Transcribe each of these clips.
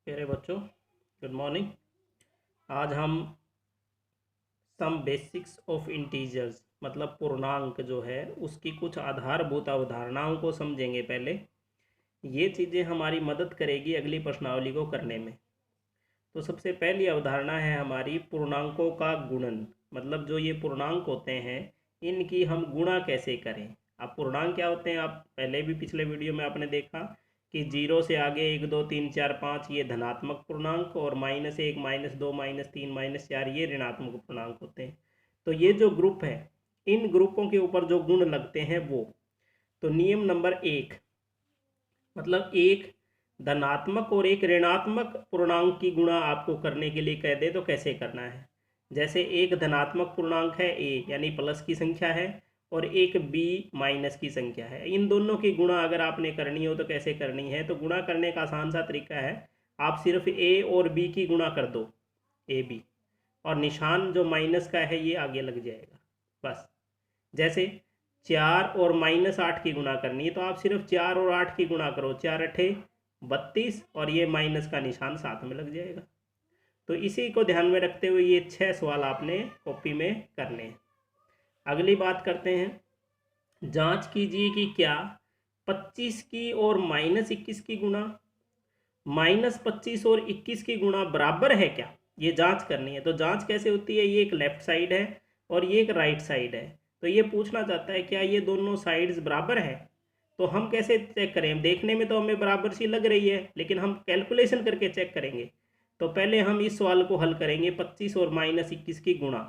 प्यारे बच्चों, good morning. आज हम सम बेसिक्स ऑफ इंटीजर्स मतलब पूर्णांक जो है उसकी कुछ आधारभूत अवधारणाओं को समझेंगे। पहले ये चीज़ें हमारी मदद करेगी अगली प्रश्नावली को करने में। तो सबसे पहली अवधारणा है हमारी पूर्णांकों का गुणन, मतलब जो ये पूर्णांक होते हैं इनकी हम गुणा कैसे करें। अब पूर्णांक क्या होते हैं, आप पहले भी पिछले वीडियो में आपने देखा कि जीरो से आगे 1 2 3 4 5 ये धनात्मक पूर्णांक और -1 -2 -3 -4 ये ऋणात्मक पूर्णांक होते हैं। तो ये जो ग्रुप है इन ग्रुपों के ऊपर जो गुण लगते हैं वो, तो नियम नंबर 1 मतलब एक धनात्मक और एक ऋणात्मक पूर्णांक की गुणा आपको करने के लिए कह दे तो कैसे करना है। जैसे एक धनात्मक पूर्णांक है a यानी प्लस की संख्या है और एक b माइनस की संख्या है, इन दोनों की गुणा अगर आपने करनी हो तो कैसे करनी है। तो गुणा करने का आसान सा तरीका है, आप सिर्फ a और b की गुणा कर दो, ए बी, और निशान जो माइनस का है ये आगे लग जाएगा बस। जैसे 4 और -8 की गुणा करनी है तो आप सिर्फ 4 और 8 की गुणा करो, 4 अठे 32 और ये माइनस का निशान साथ में लग जाएगा। तो इसी को ध्यान में रखते हुए ये 6 सवाल आपने कॉपी में करने हैं। अगली बात करते हैं, जांच कीजिए कि क्या 25 की और -21 की गुणा -25 और 21 की गुणा बराबर है क्या, ये जांच करनी है। तो जांच कैसे होती है, ये एक लेफ्ट साइड है और ये एक राइट साइड है, तो ये पूछना चाहता है क्या ये दोनों साइड्स बराबर है। तो हम कैसे चेक करें, देखने में तो हमें बराबर सी लग रही है लेकिन हम कैलकुलेशन करके चेक करेंगे। तो पहले हम इस सवाल को हल करेंगे, 25 और -21 की गुणा।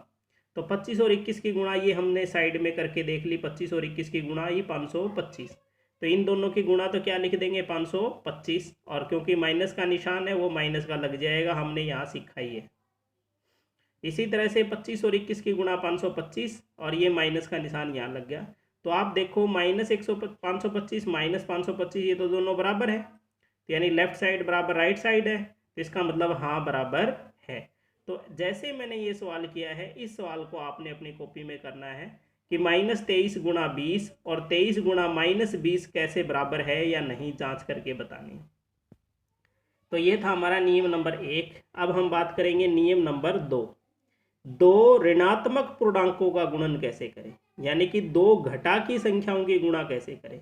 तो 25 और 21 की गुणा ये हमने साइड में करके देख ली, 25 और 21 की गुणा ये 525। तो इन दोनों की गुणा तो क्या लिख देंगे 525, और क्योंकि माइनस का निशान है वो माइनस का लग जाएगा, हमने यहाँ सीखा ही है। इसी तरह से 25 और 21 की गुणा 525 और ये माइनस का निशान यहाँ लग गया। तो आप देखो -525 -525 ये तो दोनों बराबर है, तो यानी लेफ्ट साइड बराबर राइट साइड है, तो इसका मतलब हाँ बराबर है। तो जैसे मैंने ये सवाल किया है इस सवाल को आपने अपनी कॉपी में करना है कि -23 गुणा 20 और 23 गुणा -20 कैसे बराबर है या नहीं, जांच करके बतानी है। तो ये था हमारा नियम नंबर 1। अब हम बात करेंगे नियम नंबर 2, दो ऋणात्मक पूर्णांकों का गुणन कैसे करें, यानी कि दो घटाकी संख्याओं की गुणा कैसे करें।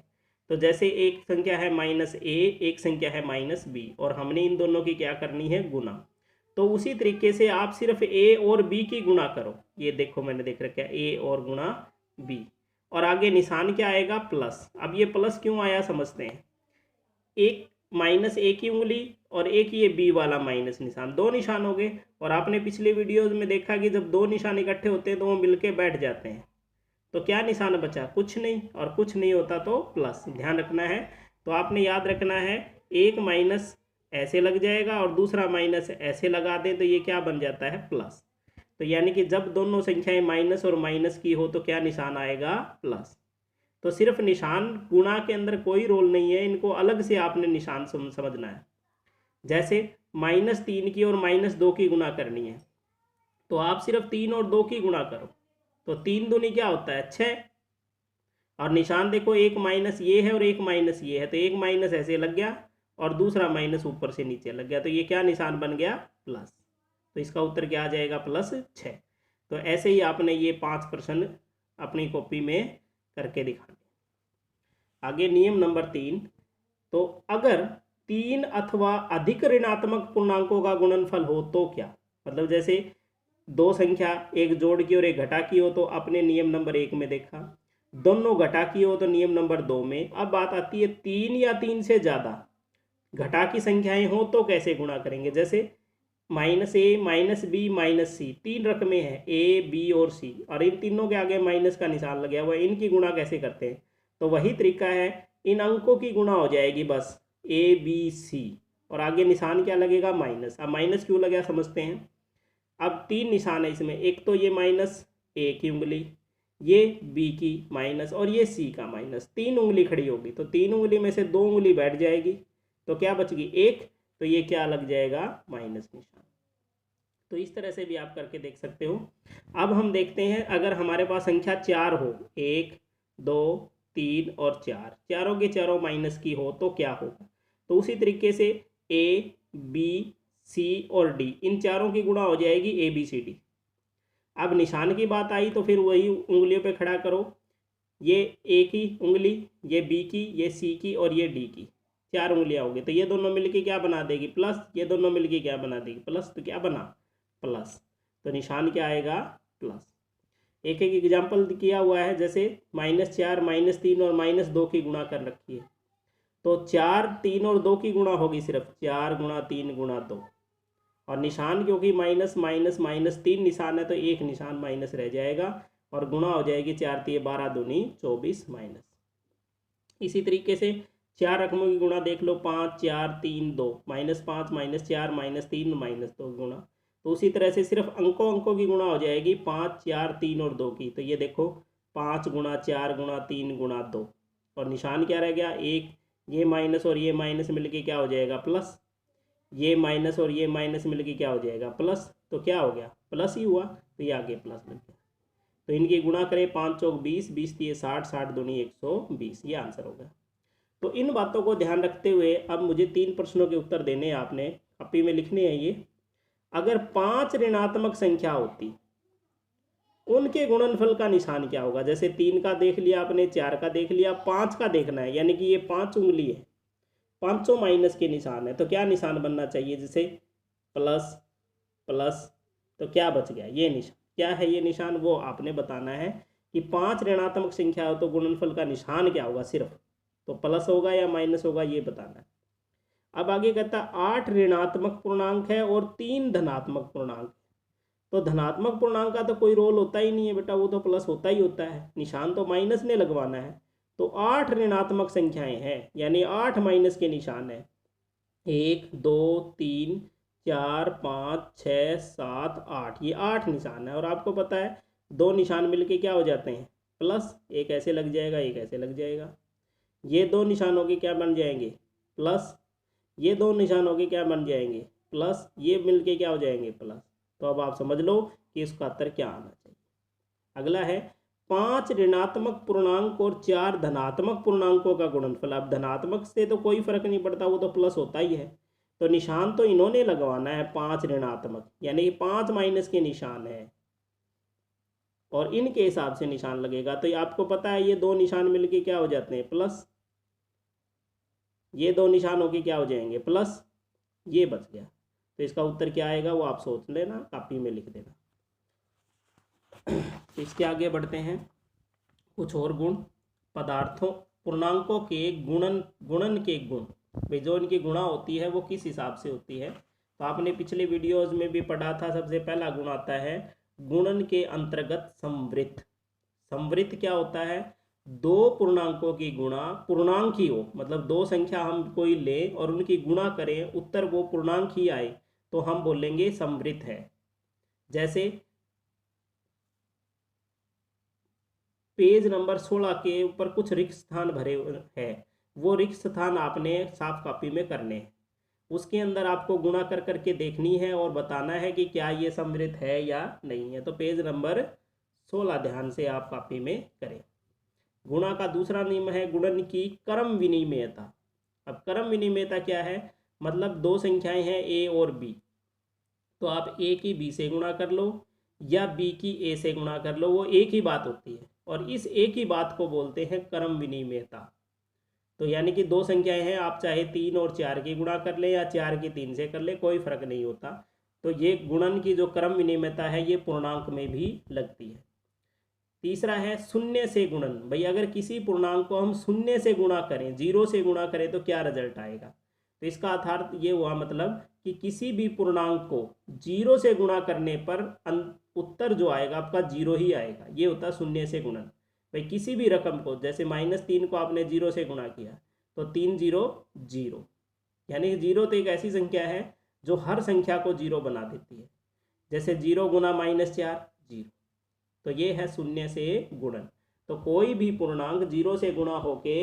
तो जैसे एक संख्या है -a, एक संख्या है -b और हमने इन दोनों की क्या करनी है, गुणा। तो उसी तरीके से आप सिर्फ a और b की गुणा करो, ये देखो मैंने देख रखा है a और गुणा b, और आगे निशान क्या आएगा, प्लस। अब ये प्लस क्यों आया समझते हैं, एक -a की उंगली और एक ये b वाला माइनस निशान, दो निशान हो गए। और आपने पिछले वीडियोज में देखा कि जब दो निशान इकट्ठे होते हैं तो वो मिलके बैठ जाते हैं, तो क्या निशान बचा, कुछ नहीं, और कुछ नहीं होता तो प्लस, ध्यान रखना है। तो आपने याद रखना है, एक माइनस ऐसे लग जाएगा और दूसरा माइनस ऐसे लगा दें तो ये क्या बन जाता है, प्लस। तो यानी कि जब दोनों संख्याएं माइनस और माइनस की हो तो क्या निशान आएगा, प्लस। तो सिर्फ निशान गुणा के अंदर कोई रोल नहीं है, इनको अलग से आपने निशान समझना है। जैसे -3 की और -2 की गुणा करनी है तो आप सिर्फ 3 और 2 की गुणा करो, तो 3 दूनी क्या होता है 6, और निशान देखो एक माइनस ये है और एक माइनस ये है, तो एक माइनस ऐसे लग गया और दूसरा माइनस ऊपर से नीचे लग गया, तो ये क्या निशान बन गया, प्लस। तो इसका उत्तर क्या आ जाएगा, +6। तो ऐसे ही आपने ये 5 प्रश्न अपनी कॉपी में करके दिखाने। आगे नियम नंबर 3, तो अगर 3 अथवा अधिक ऋणात्मक पूर्णांकों का गुणनफल हो तो क्या, मतलब जैसे दो संख्या एक जोड़ की और एक घटा की हो तो अपने नियम नंबर 1 में देखा, दोनों घटा की हो तो नियम नंबर 2 में। अब बात आती है 3 या 3 से ज़्यादा घटा की संख्याएं हो तो कैसे गुणा करेंगे। जैसे -a -b -c, 3 रकमें हैं a b और c, और इन तीनों के आगे माइनस का निशान लगा हुआ है, इनकी गुणा कैसे करते हैं। तो वही तरीका है, इन अंकों की गुणा हो जाएगी बस a b c, और आगे निशान क्या लगेगा, माइनस। अब माइनस क्यों लगा समझते हैं। अब 3 निशान है इसमें, एक तो ये -a की उंगली, ये b की माइनस और ये c का माइनस, 3 उंगली खड़ी होगी, तो 3 उंगली में से 2 उंगली बैठ जाएगी, तो क्या बच गई 1, तो ये क्या लग जाएगा, माइनस निशान। तो इस तरह से भी आप करके देख सकते हो। अब हम देखते हैं अगर हमारे पास संख्या 4 हो, 1 2 3 और 4, चारों के चारों माइनस की हो तो क्या होगा। तो उसी तरीके से a बी, सी और डी, इन चारों की गुणा हो जाएगी ए बी सी डी। अब निशान की बात आई तो फिर वही उंगलियों पे खड़ा करो, ये ए की उंगली, ये बी की, ये सी की और ये डी की, 4 उंगलियां होगी। तो ये दोनों मिलके क्या बना देगी? प्लस। ये दोनों मिलके क्या बना देगी? प्लस। तो क्या बना? प्लस। तो निशान क्या आएगा? प्लस। एक एक एग्जाम्पल किया हुआ है, जैसे -4, -3 और -2 की गुणा कर रखी है। तो 4, 3 और 2 की गुणा होगी सिर्फ 4 गुणा 3 गुणा 2, और निशान क्योंकि माइनस माइनस माइनस 3 निशान है तो एक निशान माइनस रह जाएगा और गुणा हो जाएगी 4 3 12 दूनी 24 माइनस। इसी तरीके से 4 रकमों की गुणा देख लो, 5 4 3 2, -5 -4 -3 -2 गुणा। तो उसी तरह से सिर्फ अंकों की गुणा हो जाएगी 5 4 3 और 2 की। तो ये देखो 5 गुणा 4 गुणा 3 गुणा 2, और निशान क्या रह गया? एक। ये माइनस और ये माइनस मिलके क्या हो जाएगा? प्लस। ये माइनस और ये माइनस मिलके क्या हो जाएगा? प्लस। तो क्या हो गया? प्लस ही हुआ, तो ये आगे प्लस लग गया। तो इनकी गुणा करें, 5 चौक 20, 20 दिए 60, 60 दूनी 120, ये आंसर होगा। तो इन बातों को ध्यान रखते हुए अब मुझे 3 प्रश्नों के उत्तर देने हैं, आपने कॉपी में लिखने हैं ये। अगर 5 ऋणात्मक संख्या होती, उनके गुणनफल का निशान क्या होगा? जैसे 3 का देख लिया आपने, 4 का देख लिया, 5 का देखना है, यानी कि ये 5 उंगली है, 500 माइनस के निशान है, तो क्या निशान बनना चाहिए? जैसे प्लस प्लस, तो क्या बच गया? ये निशान। क्या है ये निशान? वो आपने बताना है कि 5 ऋणात्मक संख्या हो तो गुणनफल का निशान क्या होगा सिर्फ, तो प्लस होगा या माइनस होगा, ये बताना है। अब आगे कहता है 8 ऋणात्मक पूर्णांक है और 3 धनात्मक पूर्णांक। तो धनात्मक पूर्णांक का तो कोई रोल होता ही नहीं है बेटा, वो तो प्लस होता ही होता है, निशान तो माइनस ने लगवाना है। तो 8 ऋणात्मक संख्याएं हैं, यानी 8 माइनस के निशान है, 1 2 3 4 5 6 7 8, ये 8 निशान है। और आपको पता है 2 निशान मिलके क्या हो जाते हैं? प्लस। एक ऐसे लग जाएगा, एक ऐसे लग जाएगा, ये 2 निशानों के क्या बन जाएंगे? प्लस। ये 2 निशानों के क्या बन जाएंगे? प्लस। ये मिलके क्या हो जाएंगे? प्लस। तो अब आप समझ लो कि इसका उत्तर क्या आना चाहिए। अगला है 5 ऋणात्मक पूर्णांक और 4 धनात्मक पूर्णांकों का गुणनफल। अब धनात्मक से तो कोई फर्क नहीं पड़ता, वो तो प्लस होता ही है, तो निशान तो इन्होंने लगवाना है 5 ऋणात्मक, यानी कि 5 माइनस के निशान है और इनके हिसाब से निशान लगेगा। तो ये आपको पता है ये 2 निशान मिलके क्या हो जाते हैं? प्लस। ये 2 निशान होके क्या हो जाएंगे? प्लस। ये बच गया। तो इसका उत्तर क्या आएगा वो आप सोच लेना, कॉपी में लिख देना। तो इसके आगे बढ़ते हैं। कुछ और गुण, पदार्थों पूर्णांकों के गुणन के गुण, भाई जो इनकी गुणा होती है वो किस हिसाब से होती है? तो आपने पिछले वीडियोस में भी पढ़ा था, सबसे पहला गुण आता है गुणन के अंतर्गत संवृत्त। संवृत्त क्या होता है? 2 पूर्णांकों की गुणा पूर्णांक ही हो, मतलब 2 संख्या हम कोई ले और उनकी गुणा करें, उत्तर वो पूर्णांक ही आए, तो हम बोलेंगे संवृत्त है। जैसे पेज नंबर 16 के ऊपर कुछ रिक्त स्थान भरे हैं, वो रिक्त स्थान आपने साफ कॉपी में करने हैं, उसके अंदर आपको गुणा कर करके देखनी है और बताना है कि क्या ये समृद्ध है या नहीं है। तो पेज नंबर 16 ध्यान से आप कॉपी में करें। गुणा का दूसरा नियम है गुणन की क्रम विनिमेयता। अब क्रम विनिमेयता क्या है? मतलब 2 संख्याएं हैं ए और बी, तो आप ए की बी से गुणा कर लो या बी की ए से गुणा कर लो, वो एक ही बात होती है, और इस एक ही बात को बोलते हैं क्रम विनिमेयता। तो यानी कि 2 संख्याएं हैं, आप चाहे 3 और 4 की गुणा कर ले या 4 की 3 से कर ले, कोई फर्क नहीं होता। तो ये गुणन की जो क्रम विनिमेयता है ये पूर्णांक में भी लगती है। तीसरा है शून्य से गुणन। भाई अगर किसी पूर्णांक को हम शून्य से गुणा करें, 0 से गुणा करें, तो क्या रिजल्ट आएगा? तो इसका अर्थ ये हुआ मतलब कि किसी भी पूर्णांक को 0 से गुणा करने पर उत्तर जो आएगा आपका 0 ही आएगा, ये होता है शून्य से गुणन। भाई किसी भी रकम को, जैसे -3 को आपने 0 से गुणा किया तो 3 0 0, यानी 0 तो एक ऐसी संख्या है जो हर संख्या को 0 बना देती है। जैसे 0 गुना -4 0, तो ये है शून्य से गुणन। तो कोई भी पूर्णांक 0 से गुणा होके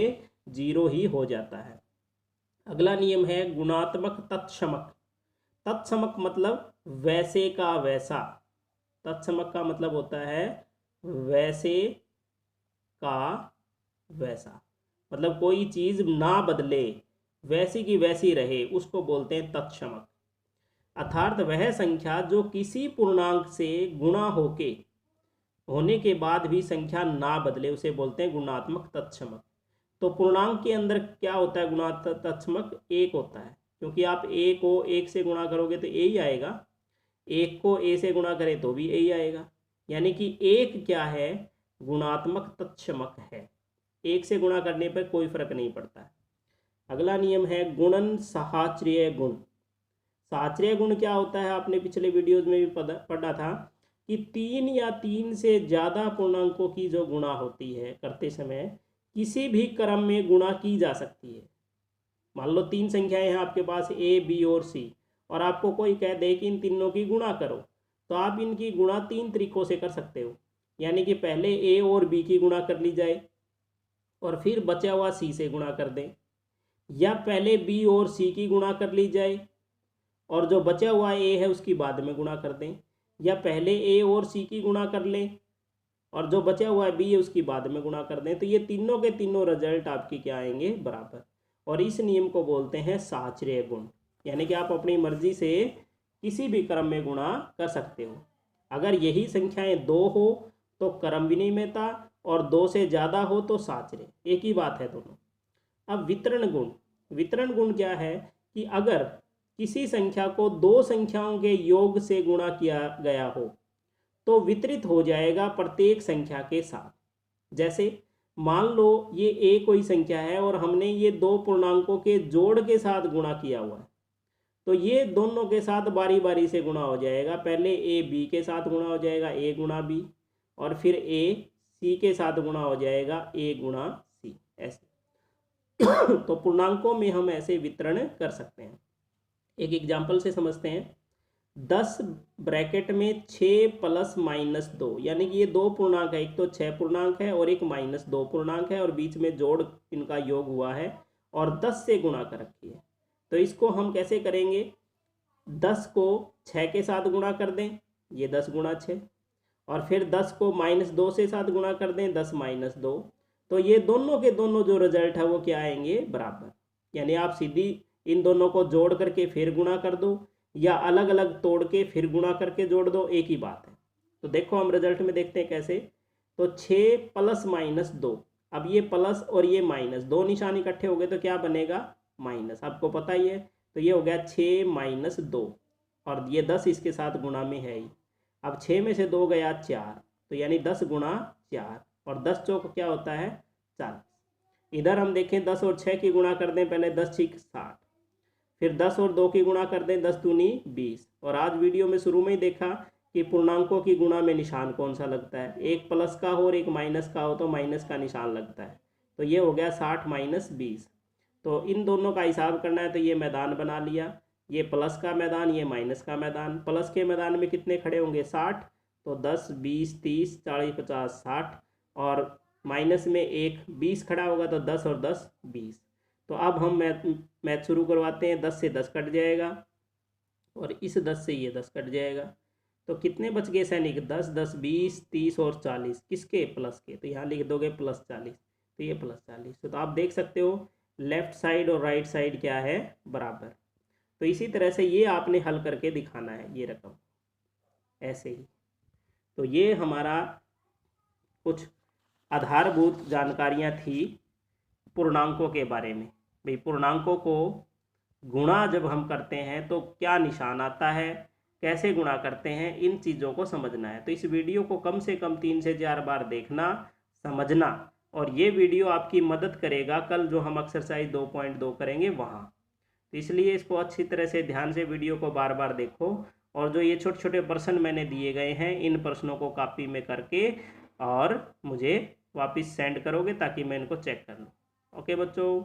0 ही हो जाता है। अगला नियम है गुणात्मक तत्समक। तत्समक मतलब वैसे का वैसा। तत्समक का मतलब होता है वैसे का वैसा, मतलब कोई चीज़ ना बदले, वैसी की वैसी रहे उसको बोलते हैं तत्समक। अर्थात वह संख्या जो किसी पूर्णांक से गुणा होने के बाद भी संख्या ना बदले उसे बोलते हैं गुणात्मक तत्समक। तो पूर्णांक के अंदर क्या होता है गुणात्मक तत्समक? एक होता है, क्योंकि आप ए को एक से गुणा करोगे तो ए ही आएगा, एक को ए से गुणा करें तो भी ए ही आएगा। यानी कि एक क्या है? गुणात्मक तत्समक है। एक से गुणा करने पर कोई फर्क नहीं पड़ता है। अगला नियम है गुणन साहचर्य गुण। साहचर्य गुण क्या होता है? आपने पिछले वीडियोज में भी पढ़ा था कि तीन या तीन से ज़्यादा पूर्णांकों की जो गुणा होती है करते समय किसी भी क्रम में गुणा की जा सकती है। मान लो तीन संख्याएं हैं आपके पास ए, बी और सी, और आपको कोई कह दे कि इन तीनों की गुणा करो, तो आप इनकी गुणा तीन तरीकों से कर सकते हो। यानी कि पहले ए और बी की गुणा कर ली जाए और फिर बचा हुआ सी से गुणा कर दें, या पहले बी और सी की गुणा कर ली जाए और जो बचा हुआ ए है उसकी बाद में गुणा कर दें, या पहले ए और सी की गुणा कर लें और जो बचा हुआ बी है उसकी बाद में गुणा कर दें। तो ये तीनों के तीनों रिजल्ट आपकी क्या आएंगे? बराबर। और इस नियम को बोलते हैं साहचर्य गुण। यानी कि आप अपनी मर्जी से किसी भी क्रम में गुणा कर सकते हो। अगर यही संख्याएं दो हो तो क्रम विनिमयता, और दो से ज़्यादा हो तो साहचर्य, एक ही बात है दोनों। अब वितरण गुण। वितरण गुण क्या है कि अगर किसी संख्या को दो संख्याओं के योग से गुणा किया गया हो तो वितरित हो जाएगा प्रत्येक संख्या के साथ। जैसे मान लो ये ए कोई संख्या है और हमने ये दो पूर्णांकों के जोड़ के साथ गुणा किया हुआ है, तो ये दोनों के साथ बारी बारी से गुणा हो जाएगा। पहले ए बी के साथ गुणा हो जाएगा, ए गुणा बी, और फिर ए सी के साथ गुणा हो जाएगा, ए गुणा सी, ऐसे। तो पूर्णांकों में हम ऐसे वितरण कर सकते हैं। एक एग्जाम्पल से समझते हैं। 10 ब्रैकेट में 6 प्लस माइनस 2, यानी कि ये दो पूर्णांक है, एक तो 6 पूर्णांक है और एक -2 पूर्णांक है, और बीच में जोड़ इनका योग हुआ है और 10 से गुणा कर रखी है। तो इसको हम कैसे करेंगे? 10 को 6 के साथ गुणा कर दें, ये 10 गुणा 6, और फिर 10 को -2 से साथ गुणा कर दें, 10 - 2। तो ये दोनों के दोनों जो रिजल्ट है वो क्या आएंगे? बराबर। यानी आप सीधी इन दोनों को जोड़ करके फिर गुणा कर दो, या अलग अलग तोड़ के फिर गुणा करके जोड़ दो, एक ही बात है। तो देखो हम रिजल्ट में देखते हैं कैसे। तो 6 प्लस -2, अब ये प्लस और ये माइनस, दो निशान इकट्ठे हो गए तो क्या बनेगा? माइनस, आपको पता ही है। तो ये हो गया 6 - 2, और ये 10 इसके साथ गुणा में है ही। अब 6 में से 2 गया 4, तो यानी 10 गुणा 4, और 10 चौक क्या होता है? 40। इधर हम देखें 10 और 6 की गुणा कर दें, पहले 10 6 60, फिर 10 और 2 की गुणा कर दें, 10 दूनी 20। और आज वीडियो में शुरू में ही देखा कि पूर्णांकों की गुणा में निशान कौन सा लगता है? एक प्लस का हो और एक माइनस का हो तो माइनस का निशान लगता है। तो ये हो गया 60 - 20। तो इन दोनों का हिसाब करना है तो ये मैदान बना लिया, ये प्लस का मैदान, ये माइनस का मैदान। प्लस के मैदान में कितने खड़े होंगे? 60। तो 10 20 30 40 50 60, और माइनस में एक 20 खड़ा होगा तो 10 और 10 20। तो अब हम मैथ शुरू करवाते हैं। 10 से 10 कट जाएगा और इस 10 से ये 10 कट जाएगा। तो कितने बच गए सैनिक? 10 10 20 30 और 40, किसके? प्लस के। तो यहाँ लिख दोगे +40, तो ये +40। तो आप देख सकते हो लेफ्ट साइड और राइट साइड क्या है? बराबर। तो इसी तरह से ये आपने हल करके दिखाना है, ये रकम ऐसे ही। तो ये हमारा कुछ आधारभूत जानकारियाँ थी पूर्णांकों के बारे में। भाई पूर्णांकों को गुणा जब हम करते हैं तो क्या निशान आता है, कैसे गुणा करते हैं, इन चीज़ों को समझना है। तो इस वीडियो को कम से कम 3 से 4 बार देखना, समझना, और ये वीडियो आपकी मदद करेगा कल जो हम एक्सरसाइज 2.2 करेंगे वहाँ। तो इसलिए इसको अच्छी तरह से ध्यान से वीडियो को बार बार देखो, और जो ये छोटे छोटे प्रश्न मैंने दिए गए हैं इन प्रश्नों को कॉपी में करके और मुझे वापस सेंड करोगे ताकि मैं इनको चेक कर लूँ। ओके बच्चों।